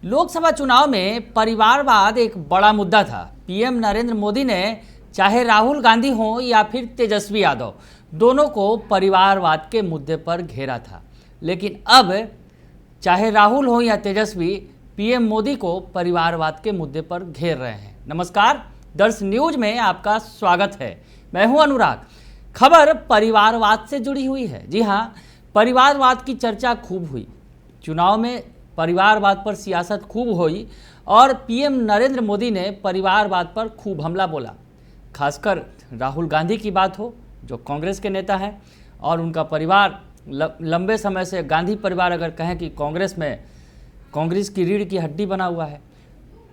लोकसभा चुनाव में परिवारवाद एक बड़ा मुद्दा था। पीएम नरेंद्र मोदी ने चाहे राहुल गांधी हो या फिर तेजस्वी यादव, दोनों को परिवारवाद के मुद्दे पर घेरा था। लेकिन अब चाहे राहुल हो या तेजस्वी, पीएम मोदी को परिवारवाद के मुद्दे पर घेर रहे हैं। नमस्कार, दर्श न्यूज में आपका स्वागत है। मैं हूं अनुराग। खबर परिवारवाद से जुड़ी हुई है। जी हां, परिवारवाद की चर्चा खूब हुई। चुनाव में परिवारवाद पर सियासत खूब हुई और पीएम नरेंद्र मोदी ने परिवारवाद पर खूब हमला बोला। खासकर राहुल गांधी की बात हो, जो कांग्रेस के नेता हैं और उनका परिवार लंबे समय से, गांधी परिवार अगर कहें कि कांग्रेस की रीढ़ की हड्डी बना हुआ है,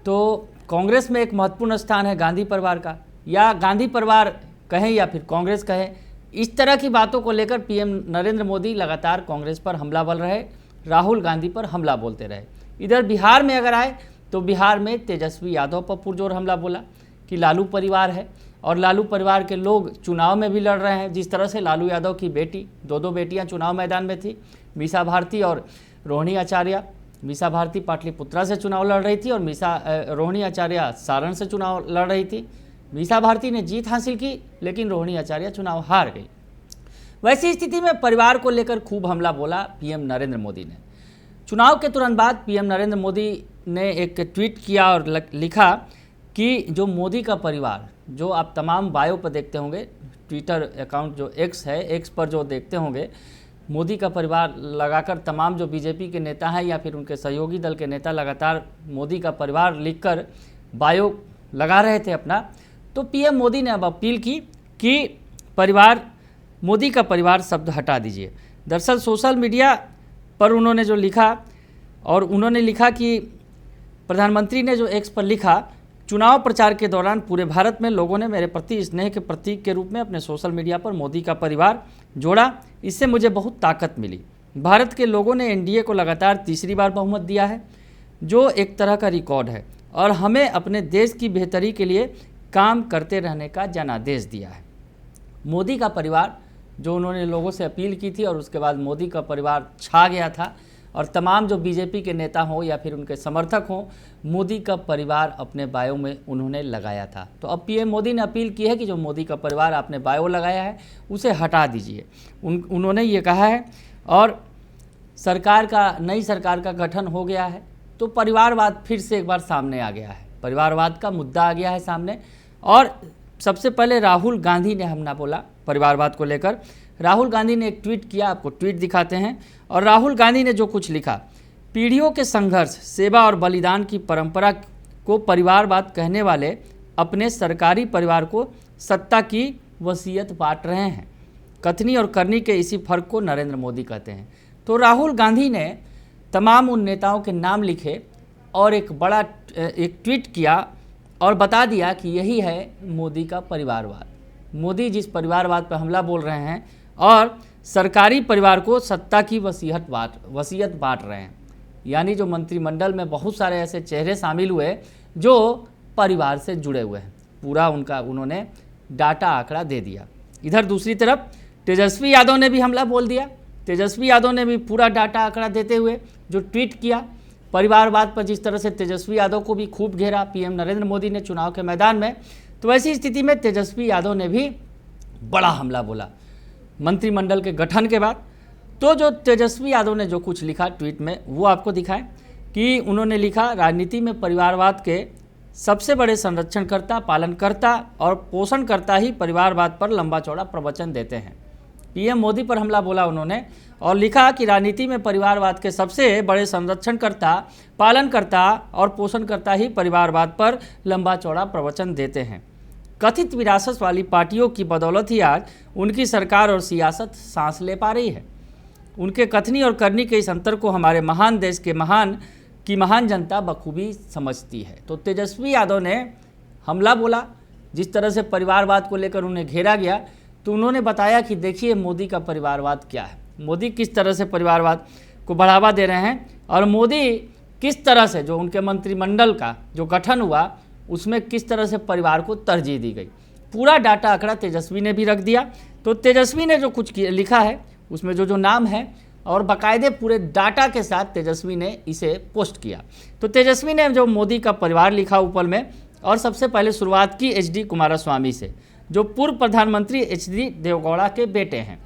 तो कांग्रेस में एक महत्वपूर्ण स्थान है गांधी परिवार का, या गांधी परिवार कहें या फिर कांग्रेस कहें। इस तरह की बातों को लेकर पीएम नरेंद्र मोदी लगातार कांग्रेस पर हमला बोल रहे, राहुल गांधी पर हमला बोलते रहे। इधर बिहार में अगर आए तो बिहार में तेजस्वी यादव पर पुरजोर हमला बोला कि लालू परिवार है और लालू परिवार के लोग चुनाव में भी लड़ रहे हैं। जिस तरह से लालू यादव की बेटी, दो बेटियां चुनाव मैदान में थी, मीसा भारती और रोहिणी आचार्य। मीसा भारती पाटलिपुत्रा से चुनाव लड़ रही थी और रोहिणी आचार्य सारण से चुनाव लड़ रही थी। मीसा भारती ने जीत हासिल की, लेकिन रोहिणी आचार्य चुनाव हार गई। वैसी स्थिति में परिवार को लेकर खूब हमला बोला पीएम नरेंद्र मोदी ने। चुनाव के तुरंत बाद पीएम नरेंद्र मोदी ने एक ट्वीट किया और लिखा कि जो मोदी का परिवार, जो आप तमाम बायो पर देखते होंगे, ट्विटर अकाउंट जो एक्स है, एक्स पर जो देखते होंगे, मोदी का परिवार लगाकर तमाम जो बीजेपी के नेता हैं या फिर उनके सहयोगी दल के नेता लगातार मोदी का परिवार लिखकर बायो लगा रहे थे अपना। तो पीएम मोदी ने अब अपील की कि मोदी का परिवार शब्द हटा दीजिए। दरअसल सोशल मीडिया पर उन्होंने जो लिखा, और उन्होंने लिखा कि प्रधानमंत्री ने जो एक्स पर लिखा, चुनाव प्रचार के दौरान पूरे भारत में लोगों ने मेरे प्रति स्नेह के प्रतीक के रूप में अपने सोशल मीडिया पर मोदी का परिवार जोड़ा। इससे मुझे बहुत ताकत मिली। भारत के लोगों ने एनडीए को लगातार तीसरी बार बहुमत दिया है, जो एक तरह का रिकॉर्ड है, और हमें अपने देश की बेहतरी के लिए काम करते रहने का जनादेश दिया है। मोदी का परिवार, जो उन्होंने लोगों से अपील की थी और उसके बाद मोदी का परिवार छा गया था, और तमाम जो बीजेपी के नेता हों या फिर उनके समर्थक हों, मोदी का परिवार अपने बायो में उन्होंने लगाया था। तो अब पीएम मोदी ने अपील की है कि जो मोदी का परिवार आपने बायो लगाया है उसे हटा दीजिए। उन्होंने ये कहा है, और नई सरकार का गठन हो गया है, तो परिवारवाद फिर से एक बार सामने आ गया है। परिवारवाद का मुद्दा आ गया है सामने। और सबसे पहले राहुल गांधी ने हमला बोला परिवारवाद को लेकर। राहुल गांधी ने एक ट्वीट किया, आपको ट्वीट दिखाते हैं। और राहुल गांधी ने जो कुछ लिखा, पीढ़ियों के संघर्ष, सेवा और बलिदान की परंपरा को परिवारवाद कहने वाले अपने सरकारी परिवार को सत्ता की वसीयत बांट रहे हैं। कथनी और करनी के इसी फर्क को नरेंद्र मोदी कहते हैं। तो राहुल गांधी ने तमाम उन नेताओं के नाम लिखे और एक ट्वीट किया और बता दिया कि यही है मोदी का परिवारवाद। मोदी जिस परिवारवाद पर हमला बोल रहे हैं और सरकारी परिवार को सत्ता की वसीयत बांट रहे हैं, यानी जो मंत्रिमंडल में बहुत सारे ऐसे चेहरे शामिल हुए जो परिवार से जुड़े हुए हैं, पूरा उनका उन्होंने डाटा आंकड़ा दे दिया। इधर दूसरी तरफ तेजस्वी यादव ने भी हमला बोल दिया। तेजस्वी यादव ने भी पूरा डाटा आंकड़ा देते हुए जो ट्वीट किया परिवारवाद पर, जिस तरह से तेजस्वी यादव को भी खूब घेरा पीएम नरेंद्र मोदी ने चुनाव के मैदान में। तो ऐसी स्थिति में तेजस्वी यादव ने भी बड़ा हमला बोला मंत्रिमंडल के गठन के बाद। तो जो तेजस्वी यादव ने जो कुछ लिखा ट्वीट में, वो आपको दिखाएं कि उन्होंने लिखा, राजनीति में परिवारवाद के सबसे बड़े संरक्षणकर्ता, पालनकर्ता और पोषणकर्ता ही परिवारवाद पर लंबा चौड़ा प्रवचन देते हैं। पीएम मोदी पर हमला बोला उन्होंने और लिखा कि राजनीति में परिवारवाद के सबसे बड़े संरक्षणकर्ता, पालनकर्ता और पोषणकर्ता ही परिवारवाद पर लंबा चौड़ा प्रवचन देते हैं। कथित विरासत वाली पार्टियों की बदौलत ही आज उनकी सरकार और सियासत सांस ले पा रही है। उनके कथनी और करनी के इस अंतर को हमारे महान देश के महान जनता बखूबी समझती है। तो तेजस्वी यादव ने हमला बोला, जिस तरह से परिवारवाद को लेकर उन्हें घेरा गया, तो उन्होंने बताया कि देखिए मोदी का परिवारवाद क्या है, मोदी किस तरह से परिवारवाद को बढ़ावा दे रहे हैं, और मोदी किस तरह से जो उनके मंत्रिमंडल का जो गठन हुआ उसमें किस तरह से परिवार को तरजीह दी गई। पूरा डाटा आंकड़ा तेजस्वी ने भी रख दिया। तो तेजस्वी ने जो कुछ लिखा है उसमें जो नाम है और बाकायदे पूरे डाटा के साथ तेजस्वी ने इसे पोस्ट किया। तो तेजस्वी ने जो मोदी का परिवार लिखा ऊपर में, और सबसे पहले शुरुआत की एच.डी. कुमारस्वामी से, जो पूर्व प्रधानमंत्री एच.डी. देवेगौड़ा के बेटे हैं।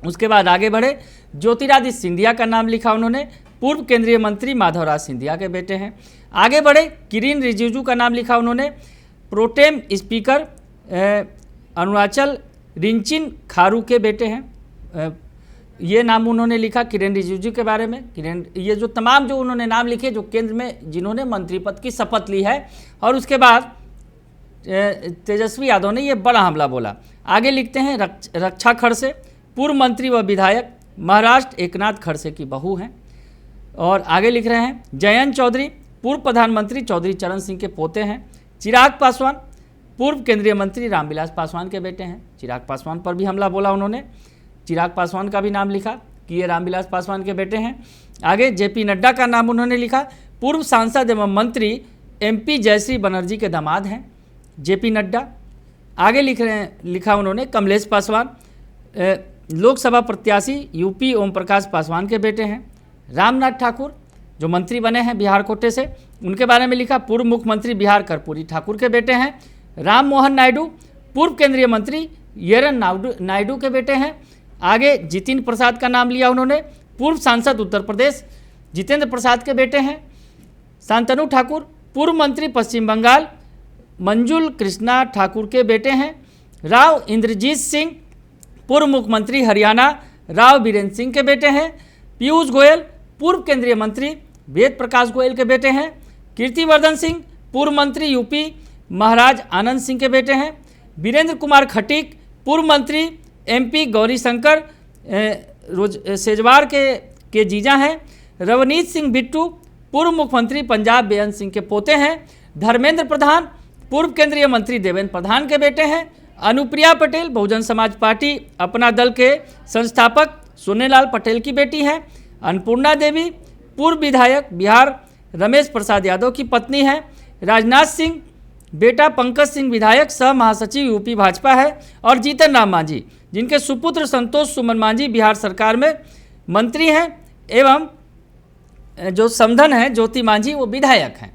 उसके बाद आगे बढ़े, ज्योतिरादित्य सिंधिया का नाम लिखा उन्होंने, पूर्व केंद्रीय मंत्री माधवराज सिंधिया के बेटे हैं। आगे बढ़े, किरेन रिजिजू का नाम लिखा उन्होंने, प्रोटेम स्पीकर अरुणाचल रिंचिन खारू के बेटे हैं। ये नाम उन्होंने लिखा किरेन रिजिजू के बारे में। ये जो तमाम जो उन्होंने नाम लिखे जो केंद्र में जिन्होंने मंत्री पद की शपथ ली है। और उसके बाद तेजस्वी यादव ने ये बड़ा हमला बोला। आगे लिखते हैं, रक्षा खड़से पूर्व मंत्री व विधायक, महाराष्ट्र एकनाथ खड़से की बहू हैं। और आगे लिख रहे हैं, जयंत चौधरी पूर्व प्रधानमंत्री चौधरी चरण सिंह के पोते हैं। चिराग पासवान पूर्व केंद्रीय मंत्री रामविलास पासवान के बेटे हैं। चिराग पासवान पर भी हमला बोला उन्होंने, चिराग पासवान का भी नाम लिखा कि ये रामविलास पासवान के बेटे हैं। आगे जेपी नड्डा का नाम उन्होंने लिखा, पूर्व सांसद एवं मंत्री एमपी जयश्री बनर्जी के दामाद हैं जेपी नड्डा। आगे लिखा उन्होंने कमलेश पासवान लोकसभा प्रत्याशी यूपी ओम प्रकाश पासवान के बेटे हैं। रामनाथ ठाकुर जो मंत्री बने हैं बिहार कोटे से, उनके बारे में लिखा, पूर्व मुख्यमंत्री बिहार कर्पूरी ठाकुर के बेटे हैं। राम मोहन नायडू पूर्व केंद्रीय मंत्री येरन नायडू के बेटे हैं। आगे जितेंद्र प्रसाद का नाम लिया उन्होंने, पूर्व सांसद उत्तर प्रदेश जितेंद्र प्रसाद के बेटे हैं। शांतनु ठाकुर पूर्व मंत्री पश्चिम बंगाल मंजुल कृष्णा ठाकुर के बेटे हैं। राव इंद्रजीत सिंह पूर्व मुख्यमंत्री हरियाणा राव बीरेंद्र सिंह के बेटे हैं। पीयूष गोयल पूर्व केंद्रीय मंत्री वेद प्रकाश गोयल के बेटे हैं। कीर्तिवर्धन सिंह पूर्व मंत्री यूपी महाराज आनंद सिंह के बेटे हैं। वीरेंद्र कुमार खटीक पूर्व मंत्री एमपी गौरी शंकर सेजवार के जीजा हैं। रवनीत सिंह बिट्टू पूर्व मुख्यमंत्री पंजाब बेअंत सिंह के पोते हैं। धर्मेंद्र प्रधान पूर्व केंद्रीय मंत्री देवेंद्र प्रधान के बेटे हैं। अनुप्रिया पटेल बहुजन समाज पार्टी अपना दल के संस्थापक सोनेलाल पटेल की बेटी हैं। अन्नपूर्णा देवी पूर्व विधायक बिहार रमेश प्रसाद यादव की पत्नी हैं। राजनाथ सिंह बेटा पंकज सिंह विधायक सह महासचिव यूपी भाजपा है। और जीतन राम मांझी जिनके सुपुत्र संतोष सुमन मांझी बिहार सरकार में मंत्री हैं, एवं जो समधन है ज्योति मांझी वो विधायक हैं।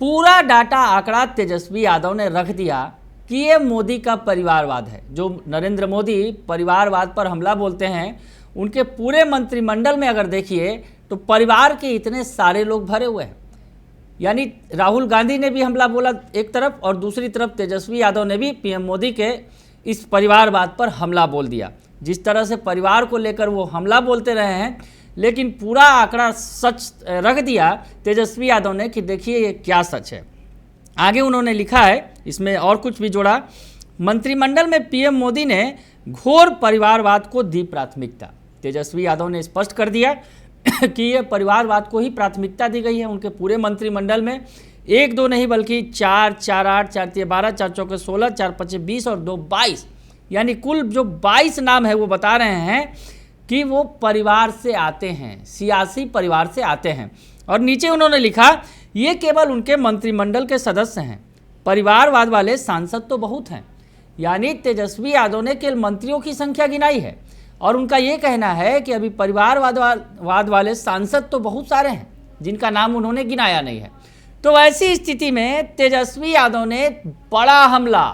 पूरा डाटा आंकड़ा तेजस्वी यादव ने रख दिया कि ये मोदी का परिवारवाद है। जो नरेंद्र मोदी परिवारवाद पर हमला बोलते हैं, उनके पूरे मंत्रिमंडल में अगर देखिए तो परिवार के इतने सारे लोग भरे हुए हैं। यानी राहुल गांधी ने भी हमला बोला एक तरफ, और दूसरी तरफ तेजस्वी यादव ने भी पीएम मोदी के इस परिवारवाद पर हमला बोल दिया। जिस तरह से परिवार को लेकर वो हमला बोलते रहे हैं, लेकिन पूरा आंकड़ा सच रख दिया तेजस्वी यादव ने कि देखिए ये क्या सच है। आगे उन्होंने लिखा है, इसमें और कुछ भी जोड़ा, मंत्रिमंडल में पीएम मोदी ने घोर परिवारवाद को दी प्राथमिकता। तेजस्वी यादव ने स्पष्ट कर दिया कि ये परिवारवाद को ही प्राथमिकता दी गई है उनके पूरे मंत्रिमंडल में। 1 2 नहीं बल्कि 4 4 8 4 3 12 4 4 16 4 5 20 और 2 22, यानी कुल जो 22 नाम है वो बता रहे हैं कि वो परिवार से आते हैं, सियासी परिवार से आते हैं। और नीचे उन्होंने लिखा, ये केवल उनके मंत्रिमंडल के सदस्य हैं, परिवारवाद वाले सांसद तो बहुत हैं। यानी तेजस्वी यादव ने केवल मंत्रियों की संख्या गिनाई है, और उनका ये कहना है कि अभी परिवारवाद वाले सांसद तो बहुत सारे हैं जिनका नाम उन्होंने गिनाया नहीं है। तो ऐसी स्थिति में तेजस्वी यादव ने बड़ा हमला,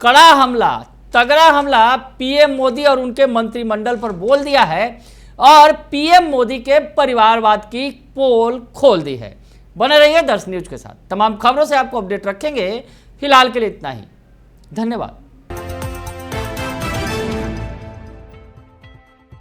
कड़ा हमला, तगड़ा हमला पीएम मोदी और उनके मंत्रिमंडल पर बोल दिया है, और पीएम मोदी के परिवारवाद की पोल खोल दी है। बने रहिए दर्श न्यूज के साथ, तमाम खबरों से आपको अपडेट रखेंगे। फिलहाल के लिए इतना ही, धन्यवाद।